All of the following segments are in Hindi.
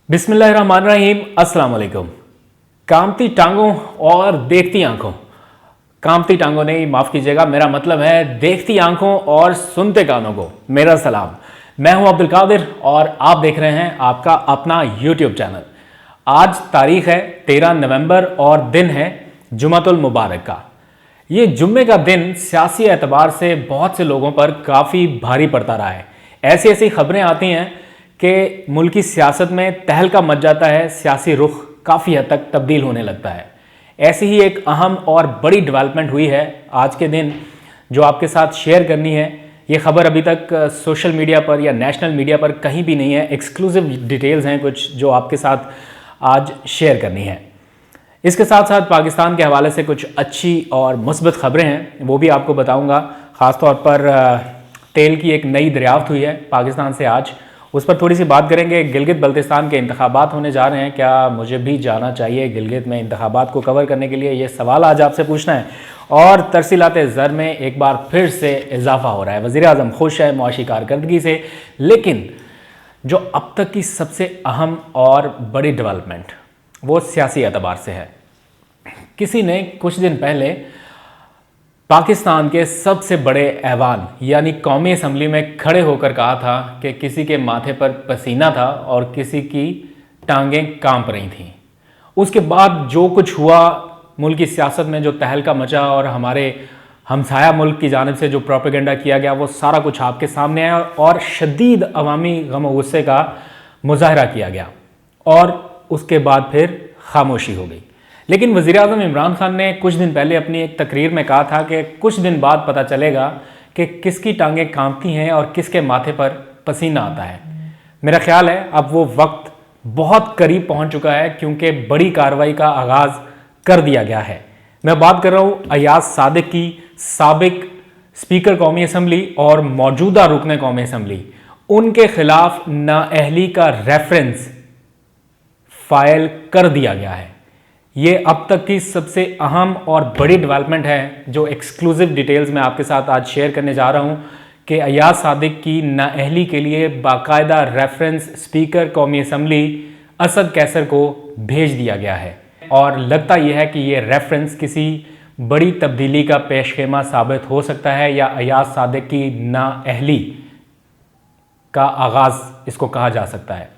बिस्मिल्लाहिर्रहमानिर्रहीम। अस्सलाम वालेकुम। कामती टांगों और देखती आंखों, कामती टांगों नहीं, माफ़ कीजिएगा, मेरा मतलब है देखती आंखों और सुनते कानों को मेरा सलाम। मैं हूं अब्दुल कादिर और आप देख रहे हैं आपका अपना यूट्यूब चैनल। आज तारीख है 13 नवंबर और दिन है जुमातुल मुबारक का। ये जुम्मे का दिन सियासी एतबार से बहुत से लोगों पर काफ़ी भारी पड़ता रहा है। ऐसी ऐसी खबरें आती हैं कि मुल्की सियासत में तहलका मच जाता है, सियासी रुख काफ़ी हद तक तब्दील होने लगता है। ऐसी ही एक अहम और बड़ी डेवलपमेंट हुई है आज के दिन, जो आपके साथ शेयर करनी है। ये खबर अभी तक सोशल मीडिया पर या नेशनल मीडिया पर कहीं भी नहीं है। एक्सक्लूसिव डिटेल्स हैं कुछ जो आपके साथ आज शेयर करनी है। इसके साथ साथ पाकिस्तान के हवाले से कुछ अच्छी और मुस्बत खबरें हैं, वो भी आपको बताऊंगा। ख़ासतौर पर तेल की एक नई दरियाफ्त हुई है पाकिस्तान से आज, उस पर थोड़ी सी बात करेंगे। गिलगित बल्तिस्तान के इंतखाबात होने जा रहे हैं, क्या मुझे भी जाना चाहिए गिलगित में? इंतखाबात को कवर करने के लिए ये सवाल आज आपसे पूछना है। और तरसीलात ज़र में एक बार फिर से इजाफा हो रहा है। वज़ीर आज़म खुश है मुआशी कारकर्दगी से, लेकिन जो अब तक की सबसे अहम और बड़ी डेवलपमेंट वो सियासी एतबार से है। किसी ने कुछ दिन पहले पाकिस्तान के सबसे बड़े ऐवान यानी कौमी असम्बली में खड़े होकर कहा था कि किसी के माथे पर पसीना था और किसी की टांगें कांप रही थीं। उसके बाद जो कुछ हुआ, मुल्क की सियासत में जो तहलका मचा और हमारे हमसाया मुल्क की जानिब से जो प्रोपेगेंडा किया गया, वो सारा कुछ आपके सामने आया और शदीद अवामी गम और गुस्से का मुजाहरा किया गया और उसके बाद फिर खामोशी हो गई। लेकिन वज़ीर आज़म इमरान खान ने कुछ दिन पहले अपनी एक तकरीर में कहा था कि कुछ दिन बाद पता चलेगा कि किसकी टांगें कांपती हैं और किसके माथे पर पसीना आता है। मेरा ख्याल है अब वो वक्त बहुत करीब पहुंच चुका है, क्योंकि बड़ी कार्रवाई का आगाज़ कर दिया गया है। मैं बात कर रहा हूँ अयाज सादिक की, साबिक स्पीकर कौमी असम्बली और मौजूदा रुकन कौमी असम्बली। उनके खिलाफ नाअहली का रेफरेंस फाइल कर दिया गया है। ये अब तक की सबसे अहम और बड़ी डेवलपमेंट है, जो एक्सक्लूसिव डिटेल्स मैं आपके साथ आज शेयर करने जा रहा हूं कि अयाज सादिक की नाअहली के लिए बाकायदा रेफरेंस स्पीकर कौमी असम्बली असद कैसर को भेज दिया गया है। और लगता यह है कि ये रेफरेंस किसी बड़ी तब्दीली का पेशखेमा साबित हो सकता है, या अयाज सादिक की नाअहली का आगाज़ इसको कहा जा सकता है।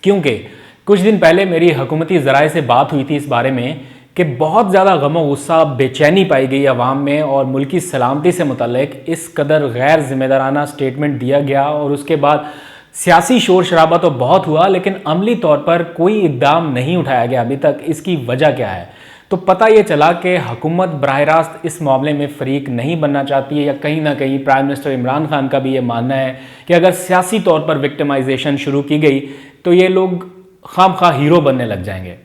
क्योंकि कुछ दिन पहले मेरी हुकूमती ज़राए से बात हुई थी इस बारे में कि बहुत ज़्यादा गम और गुस्सा, बेचैनी पाई गई अवाम में और मुल्क की सलामती से मुतल्लिक इस कदर गैर जिम्मेदाराना स्टेटमेंट दिया गया। और उसके बाद सियासी शोर शराबा तो बहुत हुआ, लेकिन अमली तौर पर कोई इक़दाम नहीं उठाया गया अभी तक। इसकी वजह क्या है? तो पता ये चला कि हुकूमत बराह रास्त इस मामले में फ़रीक नहीं बनना चाहती है, या कहीं ना कहीं प्राइम मिनिस्टर इमरान खान का भी ये मानना है कि अगर सियासी तौर पर विक्टिमाइजेशन शुरू की गई तो ये लोग खामखा हीरो बनने लग जाएंगे,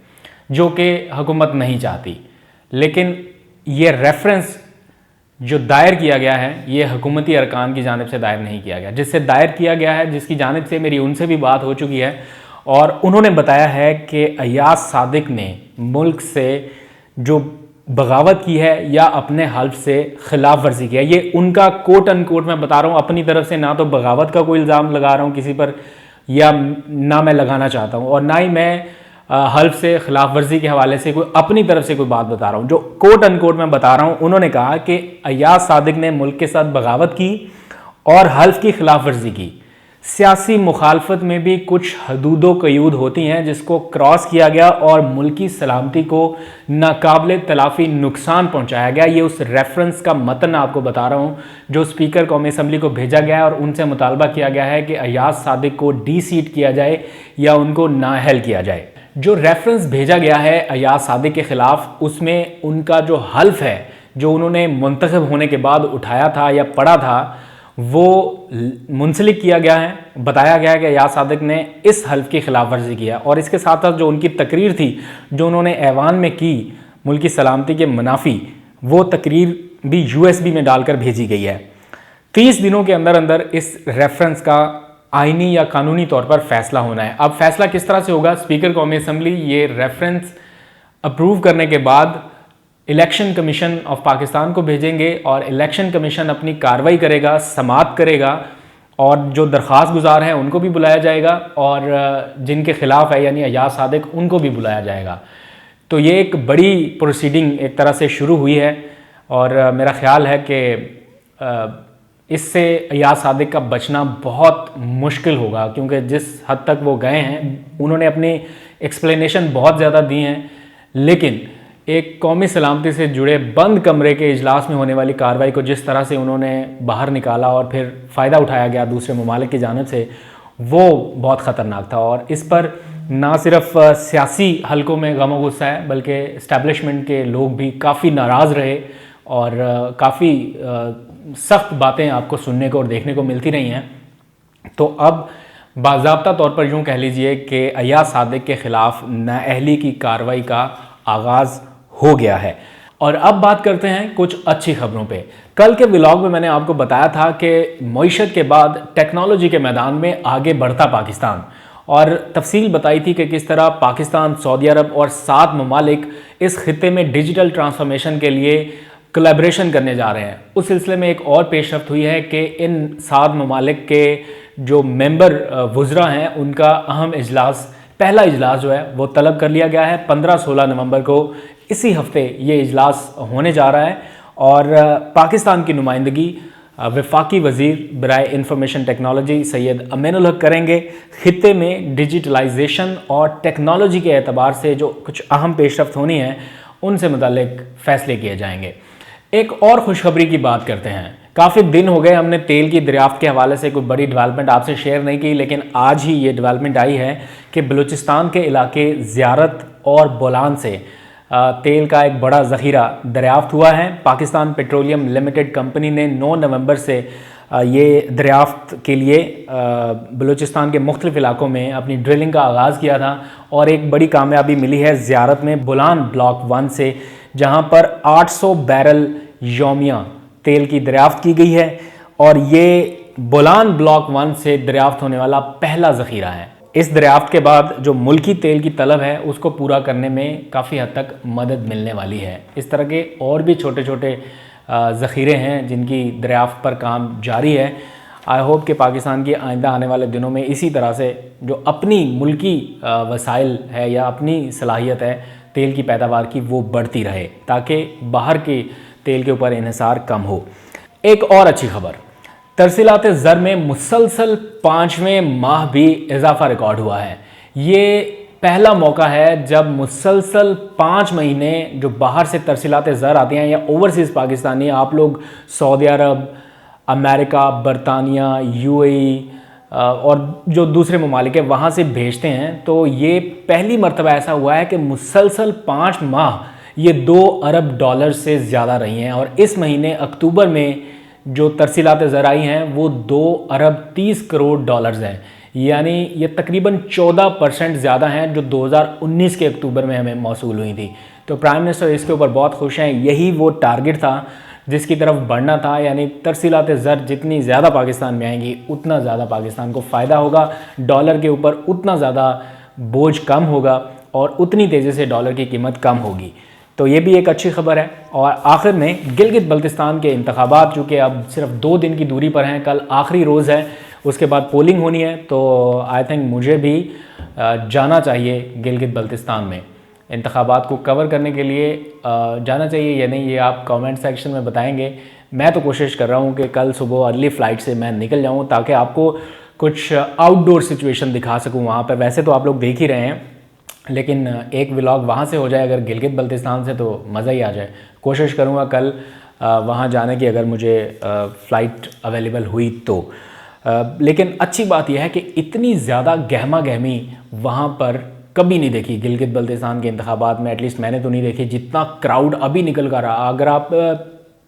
जो कि हुकूमत नहीं चाहती। लेकिन ये रेफरेंस जो दायर किया गया है, ये हुकूमती अरकान की जानिब से दायर नहीं किया गया। जिससे दायर किया गया है, जिसकी जानिब से मेरी उनसे भी बात हो चुकी है, और उन्होंने बताया है कि अयाज सादिक ने मुल्क से जो बगावत की है या अपने हल्फ से खिलाफ वर्जी की है। ये उनका कोट अनकोट मैं बता रहा हूँ, अपनी तरफ से ना तो बगावत का कोई इल्ज़ाम लगा रहा हूँ किसी पर, या ना मैं लगाना चाहता हूँ, और ना ही मैं हल्फ से खिलाफ वर्जी के हवाले से कोई अपनी तरफ से कोई बात बता रहा हूँ। जो कोट अनकोट मैं बता रहा हूँ, उन्होंने कहा कि अयाज सादिक ने मुल्क के साथ बगावत की और हल्फ की खिलाफ वर्जी की। सियासी मुखालफत में भी कुछ हदूदो कयूद होती हैं जिसको क्रॉस किया गया और मुल्की सलामती को नाकाबिल तलाफ़ी नुकसान पहुंचाया गया। ये उस रेफरेंस का मतन आपको बता रहा हूं जो स्पीकर कौमी असम्बली को भेजा गया है, और उनसे मुतालबा किया गया है कि अयाज सादिक को डी सीट किया जाए या उनको नाअहल किया जाए। जो रेफरेंस भेजा गया है अयाज सादिक के ख़िलाफ़, उसमें उनका जो हल्फ है, जो उन्होंने मुंतखब होने के बाद उठाया था या पढ़ा था, वो मुंसलिक किया गया है। बताया गया है कि अयाज सादिक ने इस हल्फ की खिलाफ वर्जी किया, और इसके साथ साथ जो उनकी तकरीर थी जो उन्होंने ऐवान में की मुल्क की सलामती के मुनाफी, वो तकरीर भी USB में डालकर भेजी गई है। 30 दिनों के अंदर अंदर इस रेफरेंस का आइनी या कानूनी तौर पर फैसला होना है। अब फैसला किस तरह से होगा? स्पीकर कौमी असम्बली ये रेफरेंस अप्रूव करने के बाद इलेक्शन कमीशन ऑफ पाकिस्तान को भेजेंगे, और इलेक्शन कमीशन अपनी कार्रवाई करेगा, समाअत करेगा, और जो दरख्वास्त गुजार हैं उनको भी बुलाया जाएगा और जिनके खिलाफ है यानी अयाज सादिक उनको भी बुलाया जाएगा। तो ये एक बड़ी प्रोसीडिंग एक तरह से शुरू हुई है और मेरा ख्याल है कि इससे अयाज सादिक का बचना बहुत मुश्किल होगा, क्योंकि जिस हद तक वो गए हैं उन्होंने अपनी एक्सप्लेनेशन बहुत ज़्यादा दी हैं, लेकिन एक कौमी सलामती से जुड़े बंद कमरे के इजलास में होने वाली कार्रवाई को जिस तरह से उन्होंने बाहर निकाला और फिर फ़ायदा उठाया गया दूसरे ममालिक की जानिब से, वो बहुत ख़तरनाक था। और इस पर ना सिर्फ सियासी हलकों में गम गुस्सा है, बल्कि इस्टेब्लिशमेंट के लोग भी काफ़ी नाराज़ रहे और काफ़ी सख्त बातें आपको सुनने को और देखने को मिलती रही हैं। तो अब बाज़ाब्ता तौर पर यूँ कह लीजिए कि अयाज सादिक के ख़िलाफ़ नाअहली की कार्रवाई का आगाज़ हो गया है। और अब बात करते हैं कुछ अच्छी खबरों पे। कल के व्लॉग में मैंने आपको बताया था कि मईशत के बाद टेक्नोलॉजी के मैदान में आगे बढ़ता पाकिस्तान, और तफसील बताई थी कि किस तरह पाकिस्तान, सऊदी अरब और 7 ममालिक इस खित्ते में डिजिटल ट्रांसफॉर्मेशन के लिए कोलैबोरेशन करने जा रहे हैं। उस सिलसिले में एक और पेशरफ्त हुई है कि इन 7 ममालिक के जो मेंबर वुज़रा हैं उनका अहम इजलास, पहला इजलास जो है वो तलब कर लिया गया है। 15-16 नवंबर को इसी हफ्ते ये इजलास होने जा रहा है और पाकिस्तान की नुमाइंदगी वफाकी वज़ीर बराए इंफॉर्मेशन टेक्नोलॉजी सैयद अमीनुल हक करेंगे। खित्ते में डिजिटलाइजेशन और टेक्नोलॉजी के एतबार से जो कुछ अहम पेशरफ्त होनी है उनसे मुताल्लिक फ़ैसले किए जाएंगे। एक और खुशखबरी की बात करते हैं। काफ़ी दिन हो गए हमने तेल की दरियाफ्त के हवाले से कोई बड़ी डेवलपमेंट आपसे शेयर नहीं की, लेकिन आज ही ये डेवलपमेंट आई है कि बलूचिस्तान के इलाके ज़ियारत और बोलान से तेल का एक बड़ा ज़ख़ीरा दरियाफ्त हुआ है। पाकिस्तान पेट्रोलियम लिमिटेड कंपनी ने 9 नवंबर से ये दरियाफ्त के लिए बलूचिस्तान के मुख्तलिफ इलाकों में अपनी ड्रिलिंग का आगाज़ किया था और एक बड़ी कामयाबी मिली है ज़ियारत में बोलान ब्लॉक 1 से, जहाँ पर 800 बैरल यौमिया तेल की दरियाफ्त की गई है और ये बोलान ब्लॉक 1 से दरियाफ्त होने वाला पहला ज़ख़ीरा है। इस दरियाफ्त के बाद जो मुल्की तेल की तलब है उसको पूरा करने में काफ़ी हद तक मदद मिलने वाली है। इस तरह के और भी छोटे छोटे ज़ख़ीरे हैं जिनकी दरियाफ्त पर काम जारी है। आई होप कि पाकिस्तान की आइंदा आने वाले दिनों में इसी तरह से जो अपनी मुल्की वसाइल है या अपनी सलाहियत है तेल की पैदावार की वो बढ़ती रहे, ताकि बाहर के तेल के ऊपर इन्हिसार कम हो। एक और अच्छी खबर, तरसीलात ज़र में मुसलसल 5वें माह भी इजाफा रिकॉर्ड हुआ है। ये पहला मौका है जब मुसलसल 5 महीने जो बाहर से तरसीलात ज़र आती हैं या ओवरसीज़ पाकिस्तानी, आप लोग सऊदी अरब, अमेरिका, बरतानिया, यूएई और जो दूसरे ममालिक है वहाँ से भेजते हैं, तो ये पहली मरतबा ऐसा हुआ है कि मुसलसल 5 माह ये $2 अरब से ज़्यादा रही हैं। और इस महीने अक्टूबर में जो तरसीलात ज़र आई हैं वो $2 अरब 30 करोड़ हैं, यानी ये तकरीबन 14% ज़्यादा हैं जो 2019 के अक्टूबर में हमें मौसूल हुई थी। तो प्राइम मिनिस्टर इसके ऊपर बहुत खुश हैं। यही वो टारगेट था जिसकी तरफ बढ़ना था, यानी तरसीलात ज़र जितनी ज़्यादा पाकिस्तान में आएंगी उतना ज़्यादा पाकिस्तान को फ़ायदा होगा, डॉलर के ऊपर उतना ज़्यादा बोझ कम होगा और उतनी तेज़ी से डॉलर की कीमत कम होगी। तो ये भी एक अच्छी खबर है। और आखिर में गिलगित बल्तिस्तान के इंतखाबात चूँकि अब सिर्फ 2 दिन की दूरी पर हैं, कल आखिरी रोज़ है, उसके बाद पोलिंग होनी है, तो आई थिंक मुझे भी जाना चाहिए गिलगित बल्तिस्तान में इंतखाबात को कवर करने के लिए। जाना चाहिए या नहीं ये आप कमेंट सेक्शन में बताएंगे। मैं तो कोशिश कर रहा हूँ कि कल सुबह अर्ली फ़्लाइट से मैं निकल जाऊँ ताकि आपको कुछ आउटडोर सिचुएशन दिखा सकूँ वहाँ पर। वैसे तो आप लोग देख ही रहे हैं, लेकिन एक व्लॉग वहाँ से हो जाए अगर गिलगित बल्तिस्तान से, तो मज़ा ही आ जाए। कोशिश करूँगा कल वहाँ जाने की अगर मुझे फ़्लाइट अवेलेबल हुई तो। लेकिन अच्छी बात यह है कि इतनी ज़्यादा गहमा गहमी वहाँ पर कभी नहीं देखी गिलगित बल्तिस्तान के इंतखाबात में, एटलीस्ट मैंने तो नहीं देखी जितना क्राउड अभी निकल कर रहा। अगर आप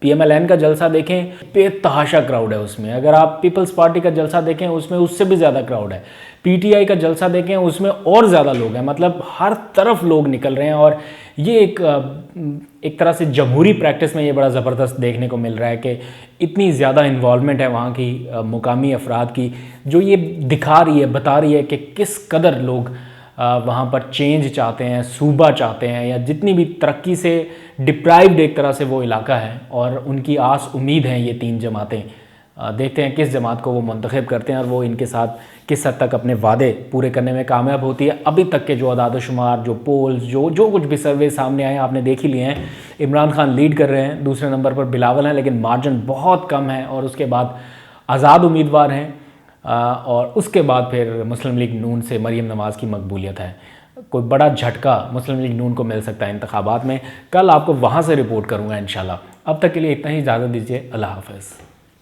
PMLN का जलसा देखें बेतहाशा क्राउड है उसमें, अगर आप पीपल्स पार्टी का जलसा देखें उसमें उससे भी ज़्यादा क्राउड है, PTI का जलसा देखें उसमें और ज़्यादा लोग हैं। मतलब हर तरफ लोग निकल रहे हैं और ये एक तरह से जमहूरी प्रैक्टिस में ये बड़ा ज़बरदस्त देखने को मिल रहा है कि इतनी ज़्यादा इन्वॉल्वमेंट है वहाँ की मुकामी अफराद की, जो ये दिखा रही है, बता रही है कि किस कदर लोग वहाँ पर चेंज चाहते हैं, सूबा चाहते हैं, या जितनी भी तरक्की से डिप्राइव्ड एक तरह से वो इलाका है और उनकी आस उम्मीद हैं ये 3 जमातें देखते हैं किस जमात को वो मुंतखब करते हैं और वो इनके साथ किस हद तक अपने वादे पूरे करने में कामयाब होती है। अभी तक के जो अदाद शुमार, जो पोल्स, जो कुछ भी सर्वे सामने आए आपने देख ही लिए हैं। इमरान खान लीड कर रहे हैं, दूसरे नंबर पर बिलावल हैं, लेकिन मार्जिन बहुत कम है। और उसके बाद आज़ाद उम्मीदवार हैं और उसके बाद फिर मुस्लिम लीग नून से मरीम नवाज़ की मकबूलियत है। कोई बड़ा झटका मुस्लिम लीग नून को मिल सकता है इंतखाबात में। कल आपको वहाँ से रिपोर्ट करूँगा इंशाल्लाह। अब तक के लिए इतना ही, इजाज़त दीजिए। अल्लाह हाफ़िज़।